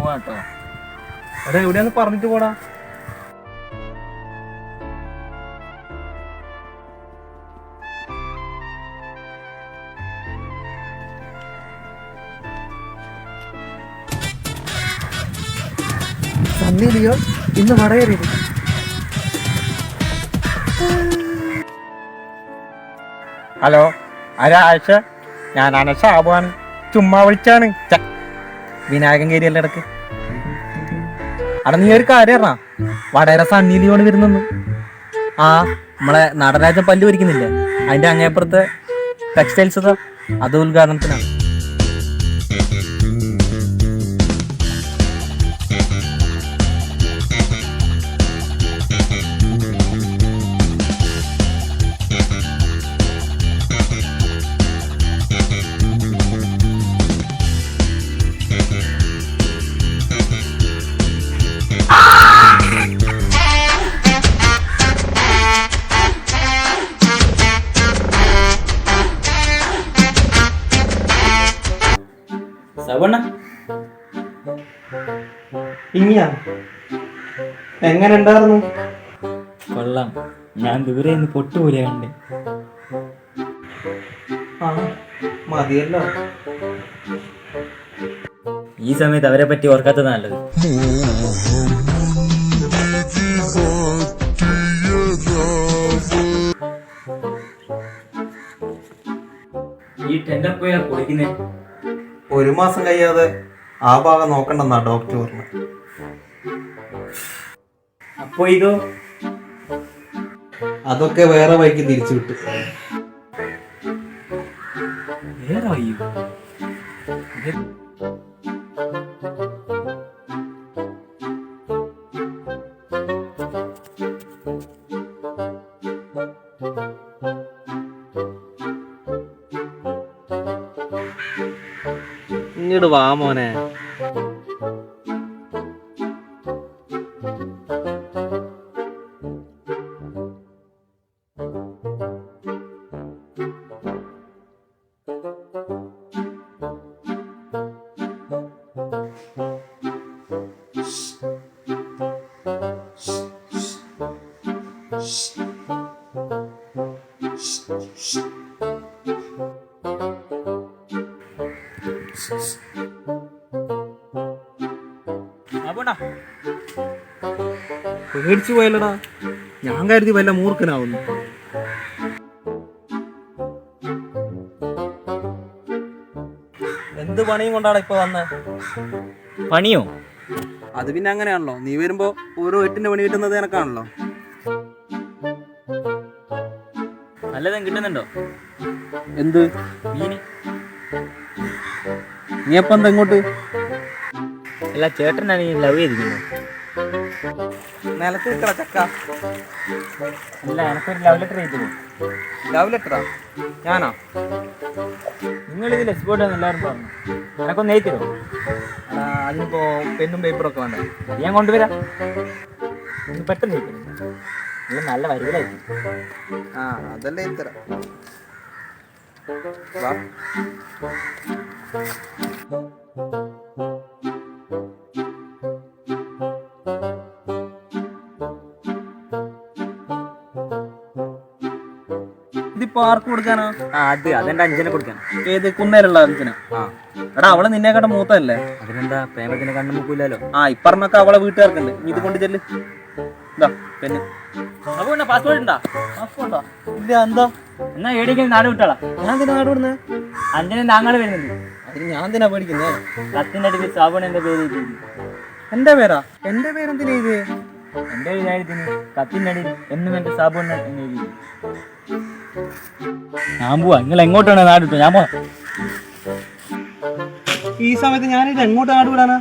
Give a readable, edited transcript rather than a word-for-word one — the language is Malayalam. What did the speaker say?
പോവാട്ടോ. എടാ എവിടെയാന്ന് പറഞ്ഞിട്ട് പോടാ. സണ്ണി ലിയോൺ ഇന്ന് മടയറിയത്. ഹലോ, ആരാ ആഴ്ച? ഞാനാണ് ഷാബുവാണ്. ചുമ്മാ വിളിച്ചാണ്. വിനായകൻ കയറിയല്ലേ ഇടക്ക്. അവിടെ നീ ഒരു കാര്യം അറിഞ്ഞാ, വടകര സണ്ണി ലിയോൺ വരുന്നെന്ന്. ആ നമ്മളെ നടരാജൻ പല്ല് വരിക്കുന്നില്ലേ, അതിന്റെ അങ്ങേപ്പുറത്തെ ടെക്സ്റ്റൈൽസ് അത് ഉദ്ഘാടനത്തിനാണ്. സവണ്ണ ഇനിയാ എങ്ങനെ ഉണ്ടായിരുന്നു? കൊള്ളാം. ഞാൻ ദൂരെ നിന്ന് പൊട്ടുപോലെ കണ്ടേ. ആ മതിയല്ലോ. ഈ സമയത്ത് അവരെ പറ്റി ഓർക്കാത്തത് നല്ലത്. ഈ ടെൻഡർ പോയാ കുളിക്കുന്നേ. ഒരു മാസം കഴിയാതെ ആ ഭാഗം നോക്കണ്ടെന്നാ ഡോക്ടർ പറഞ്ഞു. അപ്പൊ ഇതോ? അതൊക്കെ വേറെ വഴിക്ക് തിരിച്ചു വിട്ടു. വേറെ വഴിയോ? ഇങ്ങോട്ട് വാ മോനെ. പേടിച്ചു പോയല്ലടാ. ഞാൻ കരുതി വല്ല മൂർഖനാവുന്നു. എന്ത് പണിയും കൊണ്ടാണ് ഇപ്പൊ വന്നേ? പണിയോ? അത് പിന്നെ അങ്ങനെയാണല്ലോ, നീ വരുമ്പോ ഓരോ എട്ടിന്റെ പണി കിട്ടുന്നത് എനക്കാണല്ലോ. നല്ലതും കിട്ടുന്നുണ്ടോ? എന്ത് മീന്? നീ എപ്പം എന്താ ഇങ്ങോട്ട്? അല്ല, ചേട്ടനാണ് ഈ ലവ് ചെയ്തിരിക്കുന്നത്. നിലത്ത് നിൽക്കടാ ചക്ക. അല്ല, എനക്കൊരു ലവ് ലെറ്റർ ചെയ്തു. ലവ് ലെറ്ററാ? ഞാനാ? നിങ്ങളിത് എക്സ്പോർട്ടാന്ന് എല്ലാവരും പറഞ്ഞു. എനക്കൊന്ന് എഴുതി തരുമോ? അതിനിപ്പോ പെന്നും പേപ്പറും ഒക്കെ വേണ്ട. ഞാൻ കൊണ്ടുവരാം. ഒന്ന് പെട്ടെന്ന് എഴുതി തരും. നിങ്ങൾ നല്ല വരികളായിരിക്കും. ആ അതല്ലേ ഇത്തരം. വാ. ഇതിപ്പോ ആർക്ക് കൊടുക്കാനാ? അതെന്റെ അഞ്ചനെ കൊടുക്കാൻ. ഏത് കുന്നേലുള്ള അഞ്ചന? എടാ അവള് നിന്നെക്കാട്ട് മൂത്തല്ലേ? അതിനെന്താ, പ്രേമത്തിന് കണ്ണു മുക്കൂലോ. ആ ഇപ്പറഞ്ഞൊക്കെ അവളെ വീട്ടുകാർക്കുണ്ട്. നീ ഇത് കൊണ്ട് ചെല്ല്. ഇതാ പെണ്ണ്. പാസ്പോർട്ട് ഉണ്ടാ? പാസ്പോർട്ടാ? ഇല്ല. എന്താ? എന്നാ എവിടേക്കും നാട് വിട്ടാളാ. ഞാൻ എന്തിനാ നാട് വിടുന്നേ? അഞ്ചനെ താങ്കള് വരുന്നുണ്ട്. അതിന് ഞാൻ എന്തിനാ പേടിക്കുന്നേ? കത്തിന്റെ അടിയിൽ സാബുൺ എന്റെ പേര് എഴുതി. എന്റെ പേരാ? എന്റെ പേരെന്തിനാ ഇത്? എന്റെ എഴുതിന് കത്തിന്റെ അടിയിൽ എന്നും എന്റെ സാബുൺ എന്ന് എഴുതി. ഞാൻ പോവാ. നിങ്ങൾ എങ്ങോട്ടാണ് നാട് വിട്ടോ? ഞാൻ പോവാ. ഈ സമയത്ത് ഞാനിത് എങ്ങോട്ട് നാട് വിടാനാ?